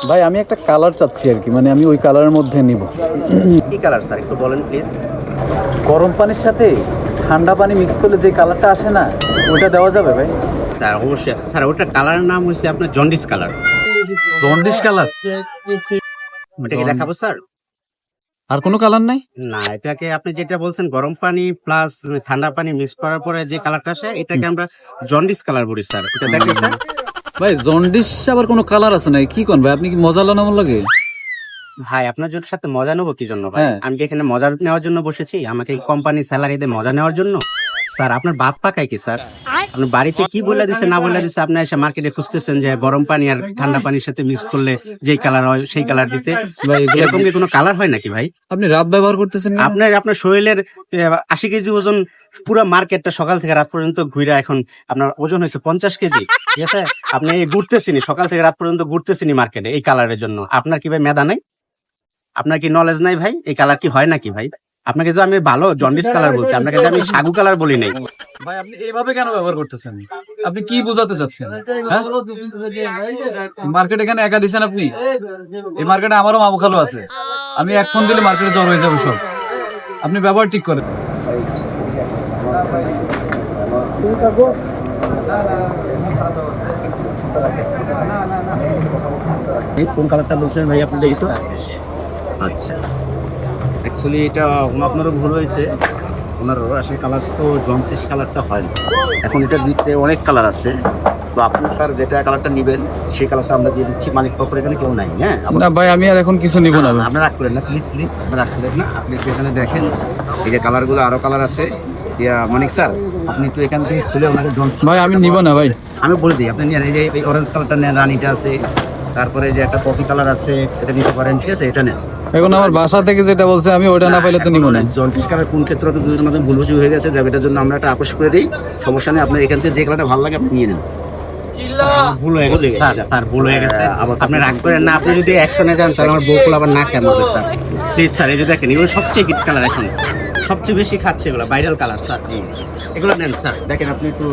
ভাই আমি একটা কালার চাচ্ছি আর কি, মানে আমি ওই কালারের মধ্যে নিব। কি কালার স্যার একটু বলেন প্লিজ। গরম পানির সাথে ঠান্ডা পানি মিক্স করলে যে কালারটা আসে না, ওটা দেওয়া যাবে ভাই? স্যার অবশ্যই আছে স্যার, ওটার কালারের নাম হচ্ছে আপনার জন্ডিস কালার। Jaundice colour? ওটাকে দেখাবো স্যার? আর কোনো কালার নাই? না, এটাকে আপনি যেটা বলছেন গরম পানি প্লাস ঠান্ডা পানি মিক্স করার পরে যে কালারটা আসে এটাকে আমরা জন্ডিস কালার বলি স্যার। ওটা দেখেন স্যার। ভাই জন্ডিস আবার কোনো কালার আছে নাই? কি কোন ভাই, আপনি কি মজা লান আমার লাগে? ভাই আপনার জন্য সাথে মজা নেবো কি জন্য ভাই? হ্যাঁ। আমি কি এখানে মজা নেওয়ার জন্য বসেছি? আমাকে কোম্পানি স্যালারি দিয়ে মজা নেওয়ার জন্য? স্যার আপনার বাপ পাকায় কি স্যার? আপনার বাড়িতে কি বলে দিছে না বলে দিছে, আপনি এসে মার্কেটে খুঁজতেছেন যে গরম পানি আর ঠান্ডা পানির সাথে মিক্স করলে যেই কালার হয় সেই কালার দিতে। ভাই এগুলো এরকম কি কোনো কালার হয় নাকি ভাই? আপনি রাত ব্যবহার করতেছেন কেন? আপনার শরীরের 80 কেজি ওজন, পুরো মার্কেটটা সকাল থেকে রাত পর্যন্ত ঘুরে এখন আপনার ওজন হয়েছে 50 কেজি। ঠিক আছে, আপনি ঘুরতেছিনি সকাল থেকে রাত পর্যন্ত ঘুরতেছিনি মার্কেটে এই কালারের জন্য। আপনার কি ভাই মেধা নাই? আপনার কি নলেজ নাই ভাই? এই কালার কি হয় নাকি ভাই? আপনাকে তো আমি ভালো জন্ডিস কালার বলছি, আপনাকে তো আমি সাগু কালার বলি নাই। ভাই আপনি এইভাবে কেন ব্যবহার করতেছেন? আপনি কি বোঝাতে চাচ্ছেন? হ্যাঁ? মার্কেট এখানে একা দিছেন আপনি? এই মার্কেটে আমারও মামু খালু আছে, আমি এক ফোন দিলে মার্কেটে জ্বর হয়ে যাবে সব। আপনি ব্যবহার ঠিক করেন। এই কোন কালারটা বলছিলেন ভাই আপনি? দেখেছো? আচ্ছা, অ্যাকচুয়ালি এটা আপনারও ভুল হয়েছে। ওনার আসলে কালার তো জন্ডিস কালারটা হয় না। এখন এটার ভিতরে অনেক কালার আছে, তো আপনি স্যার যেটা কালারটা নেবেন সেই কালারটা আমরা দিয়ে দিচ্ছি। মালিক পক্ষের এখানে কেউ নাই। হ্যাঁ না ভাই আমি আর এখন কিছু নিব না। আপনি রাগ করেন না প্লিজ প্লিজ, আপনি রাগ করেন না। আপনি একটু এখানে দেখেন, এই যে কালারগুলো আরো কালার আছে। মানিক স্যার আপনি একটু এখান থেকে খুলে ওনাকে ভাই আমি নিব না ভাই। আমি বলে দিই, আপনি নেন। এই যে এই অরেঞ্জ কালারটা নেন, রানিটা আছে। তারপরে যে একটা কফি কালার আছে, এটা নিতে পারেন। ঠিক আছে, এটা নেন। এখন আমার বাসা থেকে যেটা বলছে আমি ওটা না পাইলে তো নিব না। জন্ডিস কালার কোন ক্ষেত্রে তো দুজনের মধ্যে ভুল বুঝি হয়ে গেছে, এটার জন্য আমরা একটা আপোষ করে দিই। সমস্যা নেই, আপনার এখান থেকে যে কালারটা ভালো লাগে আপনি নিয়ে নেন। ভুল হয়ে গেছে স্যার, ভুল হয়ে গেছে। আপনি রাগ করেন না। আপনি যদি অ্যাকশনে যান তাহলে আমার বউকুল আবার না কেমন হবে স্যার। প্লিজ স্যার, এই যে দেখেন এগুলো সবচেয়ে হিট কালার, এখন সবচেয়ে বেশি খাচ্ছে এগুলো ভাইরাল কালার স্যার। এগুলো নেন স্যার, দেখেন আপনি একটু